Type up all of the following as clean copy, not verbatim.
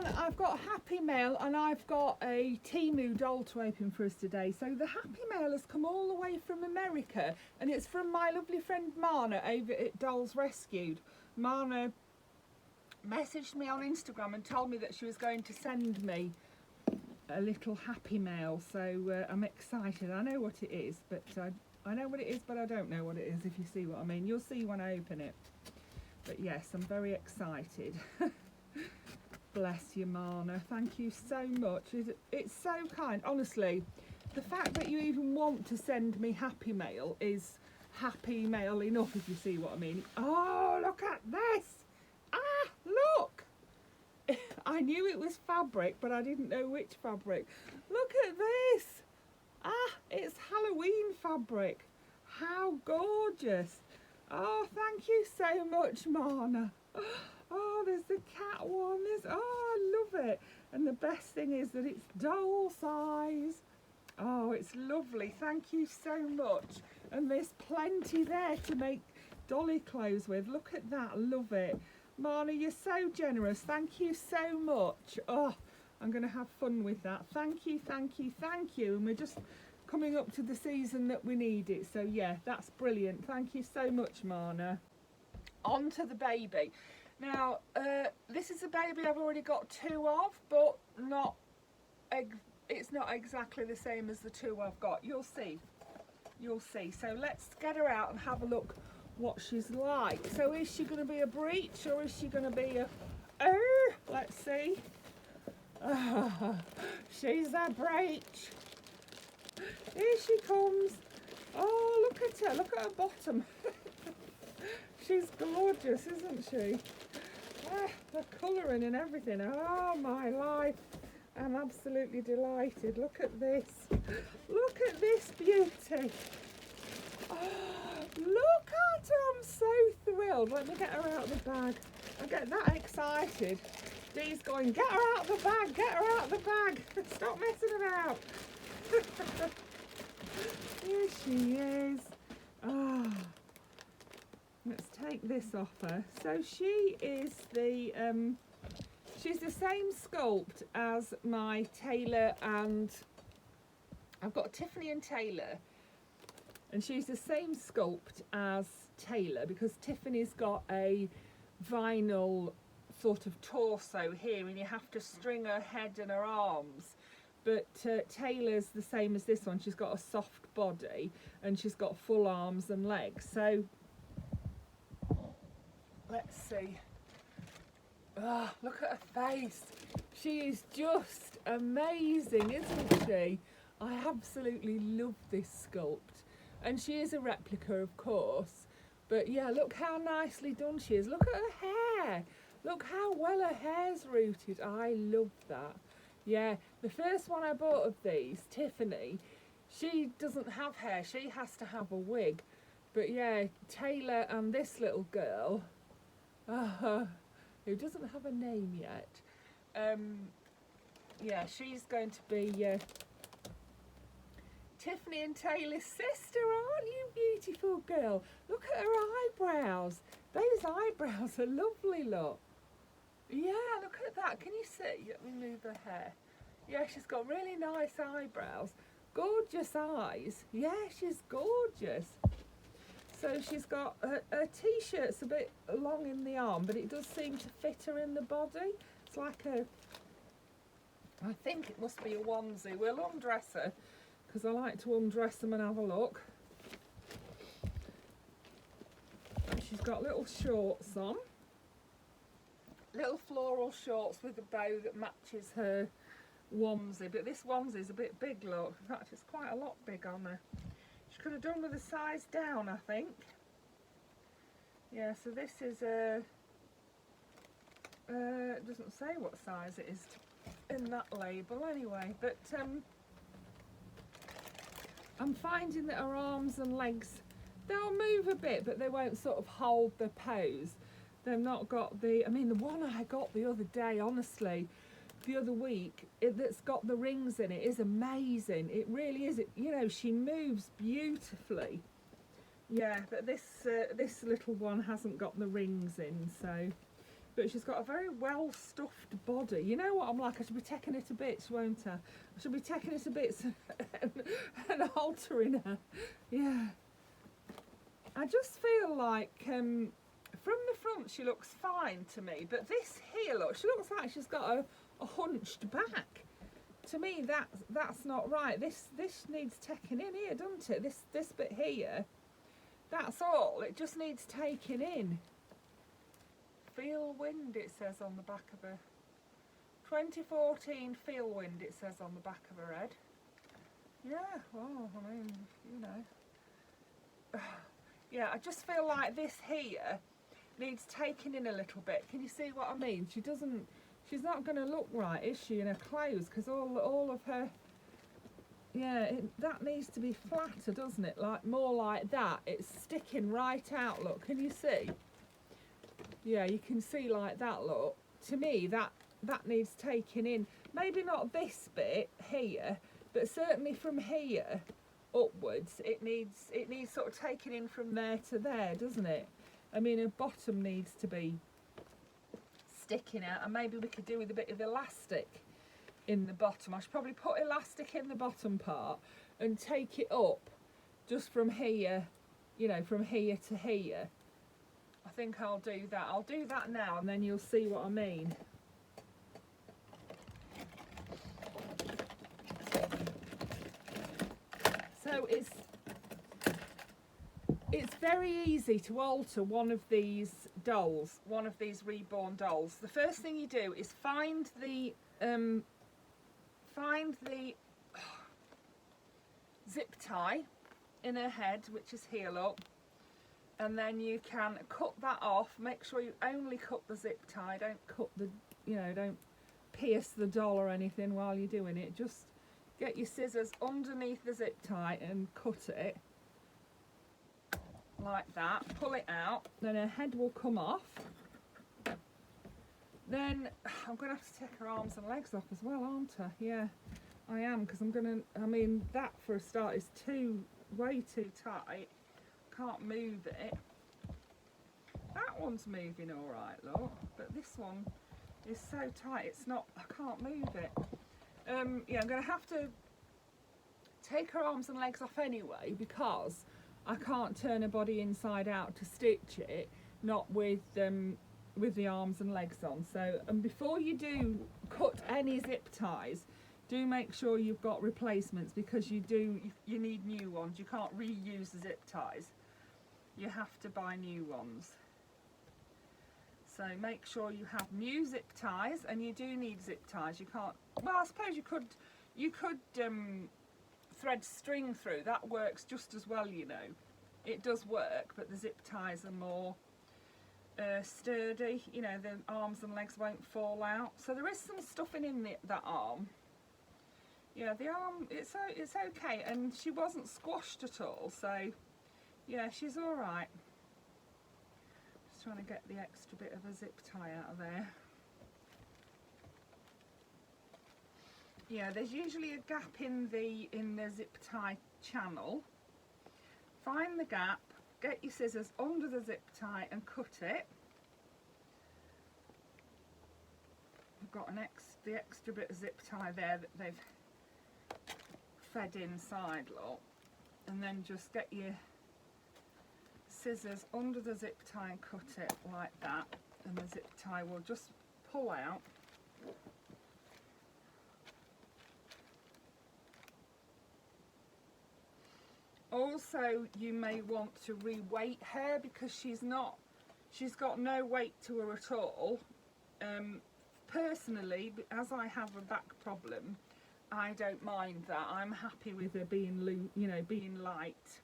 I've got Happy Mail and I've got a Temu doll to open for us today. So the Happy Mail has come all the way from America and it's from my lovely friend Marna over at Dolls Rescued. Marna messaged me on Instagram and told me that she was going to send me a little Happy Mail, so I'm excited. I know what it is, but I know what it is, but I don't know what it is, if you see what I mean. You'll see when I open it. But yes, I'm very excited. Bless you, Marna. Thank you so much. It's so kind. Honestly, the fact that you even want to send me Happy Mail is Happy Mail enough, if you see what I mean. Oh, look at this. Ah, look. I knew it was fabric, but I didn't know which fabric. Look at this. Ah, it's Halloween fabric. How gorgeous. Oh, thank you so much, Marna. Oh, there's the cat one. Oh, I love it. And the best thing is that it's doll size. Oh, it's lovely. Thank you so much. And there's plenty there to make dolly clothes with. Look at that. Love it. Marna, you're so generous. Thank you so much. Oh, I'm going to have fun with that. Thank you, thank you, thank you. And we're just coming up to the season that we need it. So, yeah, that's brilliant. Thank you so much, Marna. On to the baby. Now, this is a baby I've already got two of, but it's not exactly the same as the two I've got. You'll see. You'll see. So let's get her out and have a look what she's like. So is she going to be a breech or is she going to be a... let's see. She's a breech. Here she comes. Oh, look at her. Look at her bottom. She's gorgeous, isn't she? The colouring and everything. Oh, my life. I'm absolutely delighted. Look at this. Look at this beauty. Oh, look at her. I'm so thrilled. Let me get her out of the bag. I get that excited. Dee's going, get her out of the bag. Get her out of the bag. Stop messing about. Here she is. Oh. Let's take this off her. So she is she's the same sculpt as my Taylor, and I've got Tiffany and Taylor, and she's the same sculpt as Taylor because Tiffany's got a vinyl sort of torso here and you have to string her head and her arms. But Taylor's the same as this one. She's got a soft body and she's got full arms and legs. So let's see. Oh, look at her face. She is just amazing, isn't she? I absolutely love this sculpt. And she is a replica, of course. But yeah, look how nicely done she is. Look at her hair. Look how well her hair's rooted. I love that. Yeah, the first one I bought of these, Tiffany, she doesn't have hair. She has to have a wig. But yeah, Taylor and this little girl, who doesn't have a name yet, yeah, she's going to be Tiffany and Taylor's sister, aren't you, beautiful girl? Look at her eyebrows. Those eyebrows are lovely, look. Yeah, look at that. Can you see? Let me move her hair. Yeah, she's got really nice eyebrows. Gorgeous eyes. Yeah, she's gorgeous. So she's got her t-shirt's a bit long in the arm, but it does seem to fit her in the body. It's like I think it must be a onesie. We'll undress her because I like to undress them and have a look. And she's got little shorts on. Little floral shorts with a bow that matches her onesie. But this onesie's a bit big, look. In fact, it's quite a lot big on her. She could have done with a size down, I think. Yeah, so this is it doesn't say what size it is in that label anyway, but I'm finding that her arms and legs, they'll move a bit, but they won't sort of hold the pose. They've not got the, I mean, the one I got the other day, honestly, the other week, that's got the rings in it is amazing. It really is. You know, she moves beautifully. Yeah, but this little one hasn't got the rings in, so but she's got a very well stuffed body. You know what I'm like? I should be taking her to bits, won't I? I should be taking her to bits and altering her. Yeah. I just feel like from the front she looks fine to me, but this here, look, she looks like she's got a hunched back. To me, that's not right. This needs taking in here, doesn't it? This bit here, that's all. It just needs taking in. Feel wind, it says on the back of her. 2014 feel wind, it says on the back of her head. Yeah, well, I mean, you know. Yeah, I just feel like this here needs taking in a little bit. Can you see what I mean? She's not going to look right, is she, in her clothes? Because all of her, yeah, that needs to be flatter, doesn't it? Like more like that. It's sticking right out. Look, can you see? Yeah, you can see like that. Look, to me that needs taking in. Maybe not this bit here, but certainly from here upwards, it needs sort of taking in from there to there, doesn't it? I mean, her bottom needs to be sticking out, and maybe we could do with a bit of elastic in the bottom. I should probably put elastic in the bottom part and take it up just from here, you know, from here to here. I think I'll do that. I'll do that now, and then you'll see what I mean. So it's very easy to alter one of these dolls, one of these reborn dolls. The first thing you do is find the zip tie in her head, which is here, look, and then you can cut that off. Make sure you only cut the zip tie. Don't cut the, you know, don't pierce the doll or anything while you're doing it. Just get your scissors underneath the zip tie and cut it like that. Pull it out, then her head will come off. Then I'm going to have to take her arms and legs off as well, aren't I? Yeah, I am, because I'm going to, I mean, that for a start is way too tight. Can't move it. That one's moving all right, look, but this one is so tight, it's not, I can't move it. Yeah, I'm going to have to take her arms and legs off anyway, because I can't turn her body inside out to stitch it, not with the arms and legs on. So, and before you do cut any zip ties, do make sure you've got replacements, because you need new ones. You can't reuse the zip ties. You have to buy new ones. So make sure you have new zip ties, and you do need zip ties. You can't, well, I suppose you could thread string through. That works just as well, you know. It does work, but the zip ties are more sturdy, you know, the arms and legs won't fall out. So there is some stuffing in that arm. Yeah, the arm, it's okay, and she wasn't squashed at all, so yeah, she's all right. Just trying to get the extra bit of a zip tie out of there. Yeah, there's usually a gap in the zip tie channel. Find the gap, get your scissors under the zip tie and cut it. I've got the extra bit of zip tie there that they've fed inside, look, and then just get your scissors under the zip tie and cut it like that, and the zip tie will just pull out. Also, you may want to re-weight her, because she's got no weight to her at all. Personally, as I have a back problem, I don't mind that. I'm happy with her being loose, you know, being light,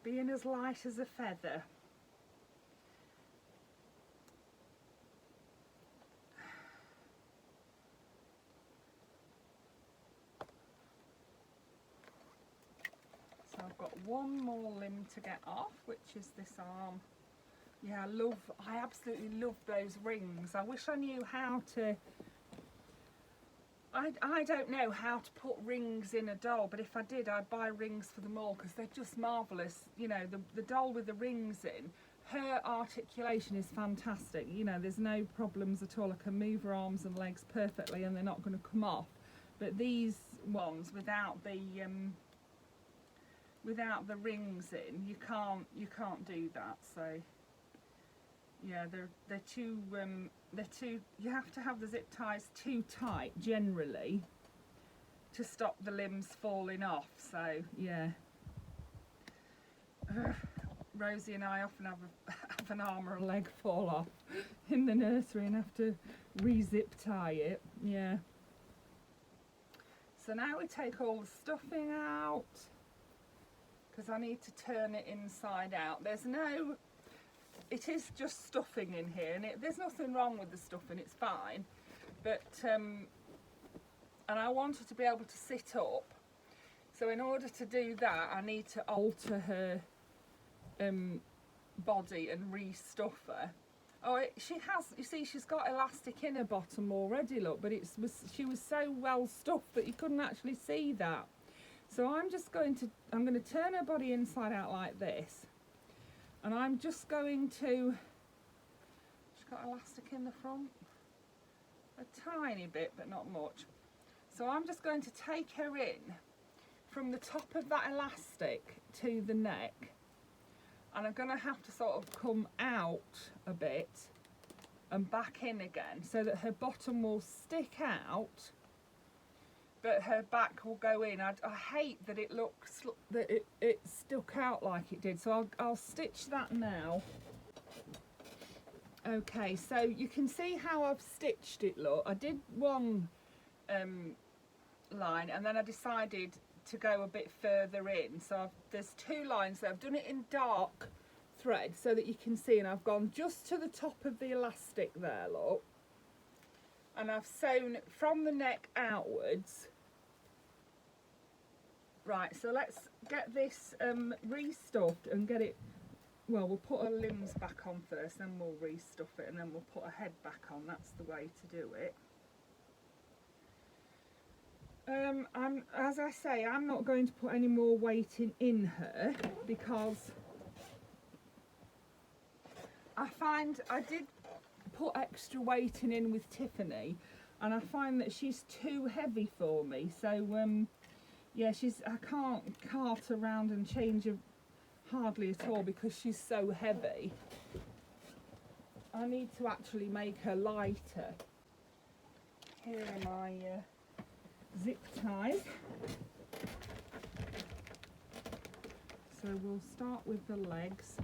being as light as a feather. So I've got one more limb to get off, which is this arm. Yeah, I absolutely love those rings. I wish I knew how to, I don't know how to put rings in a doll, but if I did, I'd buy rings for them all, because they're just marvellous. You know, the doll with the rings in her articulation is fantastic. You know, there's no problems at all. I can move her arms and legs perfectly and they're not going to come off. But these ones without the rings in, you can't do that. So yeah, they're too you have to have the zip ties too tight generally to stop the limbs falling off. So yeah. Rosie and I often have an arm or a leg fall off in the nursery and have to re-zip tie it. Yeah. So now we take all the stuffing out because I need to turn it inside out. It is just stuffing in here, and there's nothing wrong with the stuffing, it's fine. But and I want her to be able to sit up. So in order to do that, I need to alter her body and re-stuff her. Oh, she has, you see, she's got elastic in her bottom already, look, but she was so well stuffed that you couldn't actually see that. So I'm going to turn her body inside out like this, and I'm just going to, she's got elastic in the front, a tiny bit, but not much. So I'm just going to take her in from the top of that elastic to the neck. And I'm going to have to sort of come out a bit and back in again so that her bottom will stick out, but her back will go in. I hate that it looks that it stuck out like it did, so I'll stitch that now. Okay, so you can see how I've stitched it. Look, I did one line and then I decided to go a bit further in, so there's two lines there. I've done it in dark thread so that you can see, and I've gone just to the top of the elastic there, look, and I've sewn from the neck outwards. Right, so let's get this re-stuffed and get it, well, we'll put her limbs back on first, then we'll re-stuff it, and then we'll put her head back on. That's the way to do it. As I say, I'm not going to put any more weight in her because I find I did put extra weight in with Tiffany, and I find that she's too heavy for me. So yeah, I can't cart around and change her hardly at all because she's so heavy. I need to actually make her lighter. Here are my zip ties. So we'll start with the legs.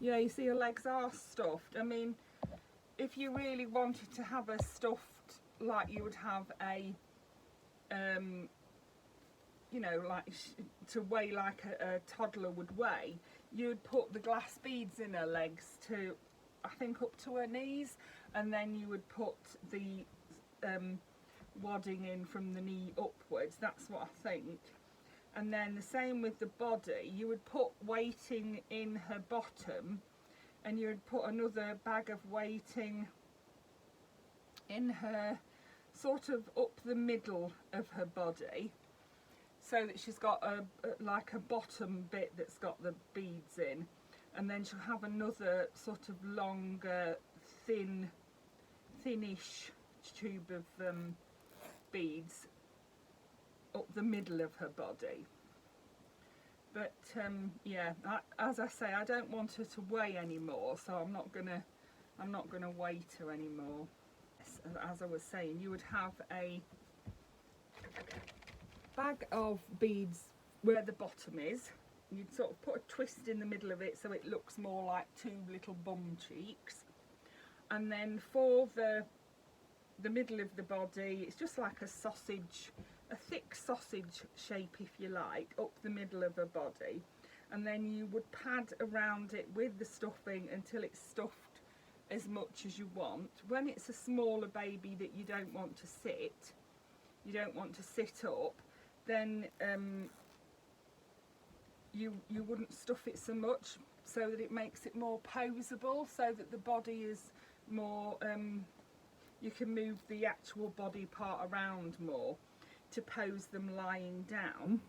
Yeah, you see her legs are stuffed. I mean, if you really wanted to have her stuffed like you would have a you know, like to weigh like a toddler would weigh, you'd put the glass beads in her legs to, I think, up to her knees, and then you would put the wadding in from the knee upwards. That's what I think. And then the same with the body, you would put weighting in her bottom, and you would put another bag of weighting in her sort of up the middle of her body, so that she's got like a bottom bit that's got the beads in, and then she'll have another sort of longer thinnish tube of beads up the middle of her body. But yeah, as I say, I don't want her to weigh anymore, so I'm not gonna weight her anymore. As I was saying, you would have a bag of beads where the bottom is. You'd sort of put a twist in the middle of it so it looks more like two little bum cheeks, and then for the middle of the body, it's just like a sausage, a thick sausage shape, if you like, up the middle of her body, and then you would pad around it with the stuffing until it's stuffed as much as you want. When it's a smaller baby that you don't want to sit up, then you wouldn't stuff it so much, so that it makes it more poseable, so that the body is more you can move the actual body part around more to pose them lying down.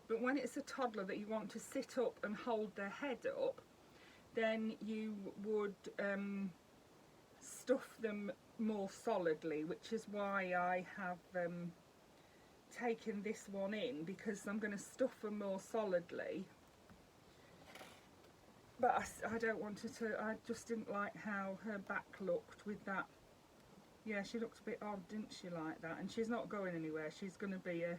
But when it's a toddler that you want to sit up and hold their head up, then you would stuff them more solidly, which is why I have taken this one in, because I'm going to stuff them more solidly. But I don't want her to, I just didn't like how her back looked with that. Yeah, she looked a bit odd, didn't she, like that? And she's not going anywhere. She's going to be a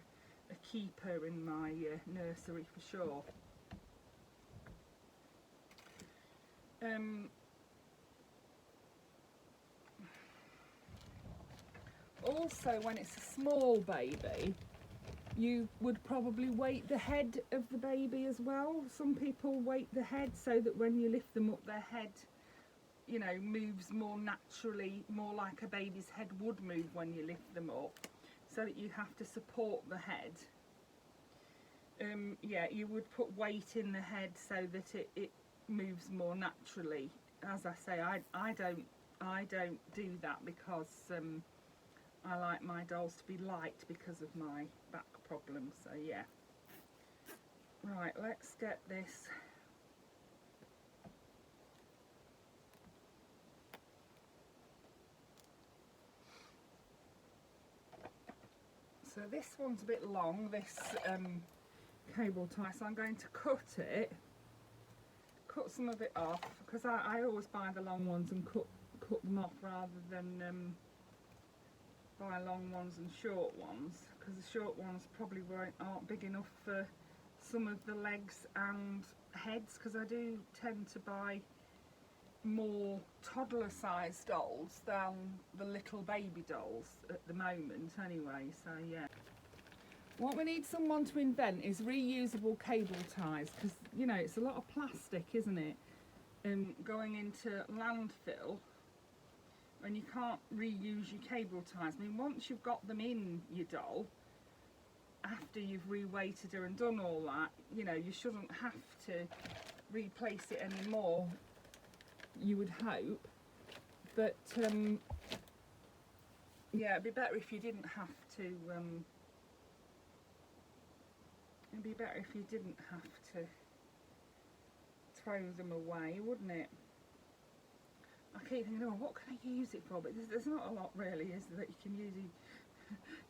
keeper in my nursery for sure. Also, when it's a small baby, you would probably weight the head of the baby as well. Some people weight the head so that when you lift them up, their head, you know, moves more naturally, more like a baby's head would move when you lift them up, so that you have to support the head. Yeah, you would put weight in the head so that it moves more naturally. As I say, I don't do that because I like my dolls to be light because of my back problems. So yeah. Right, let's get this. So this one's a bit long, this cable tie, so I'm going to cut some of it off, because I always buy the long ones and cut them off rather than buy long ones and short ones, because the short ones probably aren't big enough for some of the legs and heads, because I do tend to buy more toddler sized dolls than the little baby dolls at the moment anyway. So yeah, what we need someone to invent is reusable cable ties, because you know it's a lot of plastic, isn't it, going into landfill, and you can't reuse your cable ties. I mean, once you've got them in your doll, after you've reweighted her and done all that, you know, you shouldn't have to replace it anymore, you would hope. But yeah, it'd be better if you didn't have to throw them away, wouldn't it? I keep thinking, oh, what can I use it for? But there's not a lot really, is there, that you can use.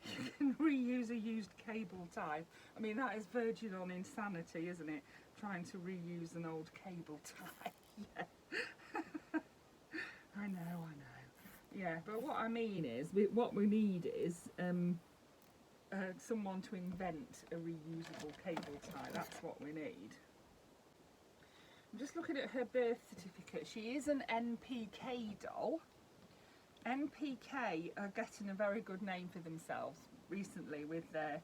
You can reuse a used cable tie. I mean, that is verging on insanity, isn't it? Trying to reuse an old cable tie. Yeah. I know. Yeah, but what I mean is, what we need is someone to invent a reusable cable tie. That's what we need. I'm just looking at her birth certificate. She is an NPK doll. NPK are getting a very good name for themselves recently with their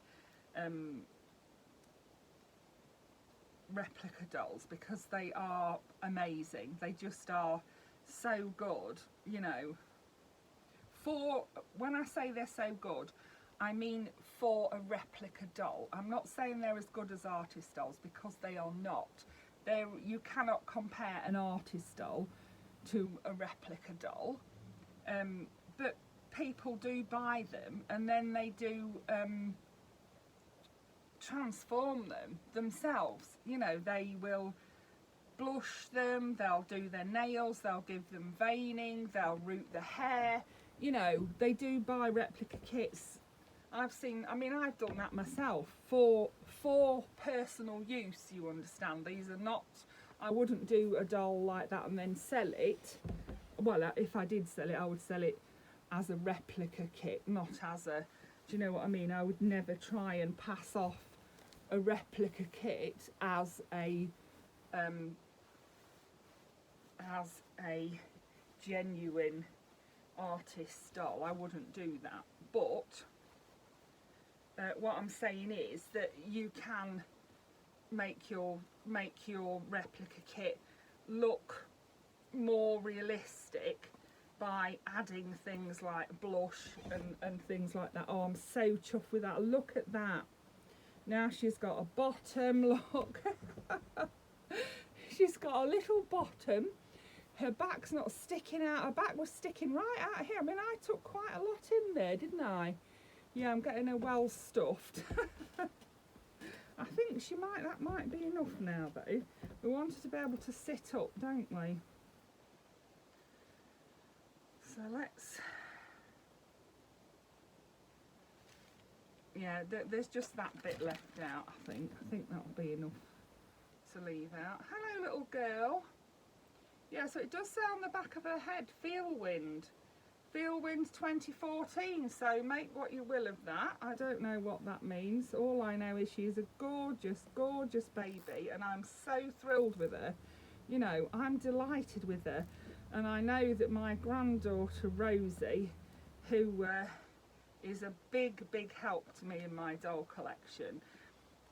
replica dolls, because they are amazing. They just are so good, you know. When I say they're so good, I mean for a replica doll. I'm not saying they're as good as artist dolls, because they are not. You cannot compare an artist doll to a replica doll. But people do buy them, and then they do transform them themselves. You know, they will blush them, they'll do their nails, they'll give them veining, they'll root the hair. You know, they do buy replica kits. I've done that myself for personal use, you understand. These are not, I wouldn't do a doll like that and then sell it. Well, if I did sell it, I would sell it as a replica kit, not as a, do you know what I mean? I would never try and pass off a replica kit as a genuine artist doll. I wouldn't do that. But what I'm saying is that you can make your replica kit look more realistic by adding things like blush and things like that. Oh, I'm so chuffed with that. Look at that. Now she's got a bottom, look. She's got a little bottom. Her back's not sticking out. Her back was sticking right out here. I mean, I took quite a lot in there, didn't I? Yeah, I'm getting her well stuffed. I think that might be enough now though. We want her to be able to sit up, don't we? So let's, yeah, there's just that bit left out, I think. I think that'll be enough to leave out. Hello, little girl. Yeah, so it does say on the back of her head, Feel Wind. Feel Wind 2014, so make what you will of that. I don't know what that means. All I know is she's a gorgeous, gorgeous baby, and I'm so thrilled with her. You know, I'm delighted with her. And I know that my granddaughter Rosie, who is a big, big help to me in my doll collection,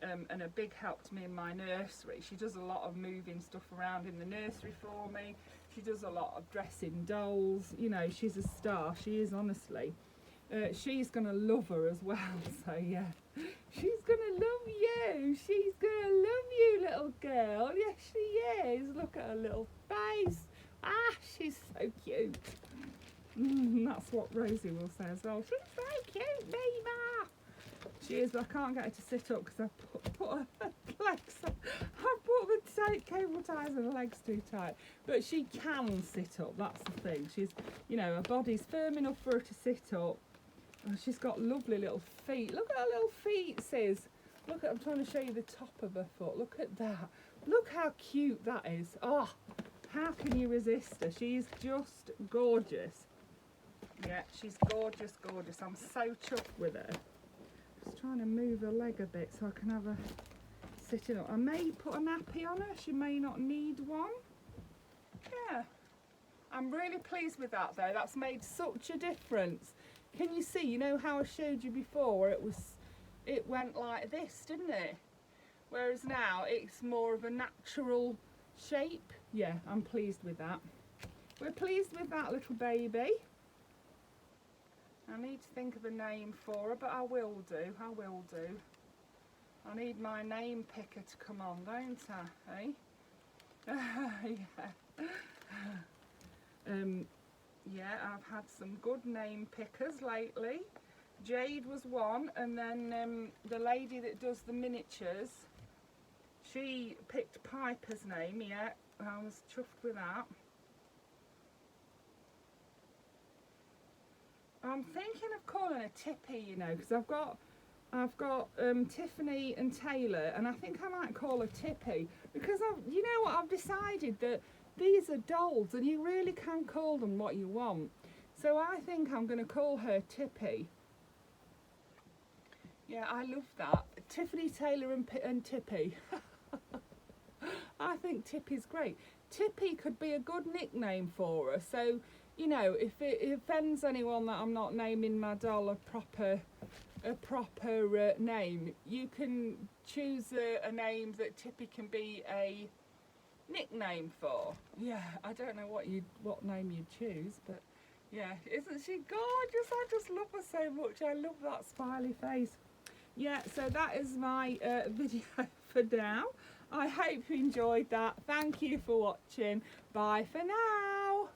and a big help to me in my nursery. She does a lot of moving stuff around in the nursery for me. She does a lot of dressing dolls. You know, she's a star. She is, honestly. She's going to love her as well. So, yeah. She's going to love you. She's going to love you, little girl. Yes, she is. Look at her little face. Ah, she's so cute. That's what Rosie will say as well. She's so cute, Mima. She is, but I can't get her to sit up because I've put her legs. I've put the cable ties and her legs too tight. But she can sit up. That's the thing. She's, you know, her body's firm enough for her to sit up. And she's got lovely little feet. Look at her little feet, sis. Look at. I'm trying to show you the top of her foot. Look at that. Look how cute that is. Oh. How can you resist her? She's just gorgeous. Yeah, she's gorgeous, gorgeous. I'm so chuffed with her. Just trying to move her leg a bit so I can have her sitting up. I may put a nappy on her. She may not need one. Yeah. I'm really pleased with that though. That's made such a difference. Can you see, you know how I showed you before where it went like this, didn't it? Whereas now it's more of a natural shape. Yeah, I'm pleased with that. We're pleased with that little baby. I need to think of a name for her, but I will do. I need my name picker to come on, don't I? Eh? Yeah, I've had some good name pickers lately. Jade was one, and then the lady that does the miniatures, she picked Piper's name. Yeah, I was chuffed with that. I'm thinking of calling her Tippy, you know, because I've got Tiffany and Taylor, and I think I might call her Tippy because you know what, I've decided that these are dolls and you really can call them what you want. So I think I'm going to call her Tippy. Yeah, I love that. Tiffany, Taylor and Tippy. I think Tippy's great. Tippy could be a good nickname for her. So, you know, if it offends anyone that I'm not naming my doll a proper name, you can choose a name that Tippy can be a nickname for. Yeah, I don't know what name you'd choose, but yeah, isn't she gorgeous? I just love her so much. I love that smiley face. Yeah, so that is my video for now. I hope you enjoyed that. Thank you for watching. Bye for now.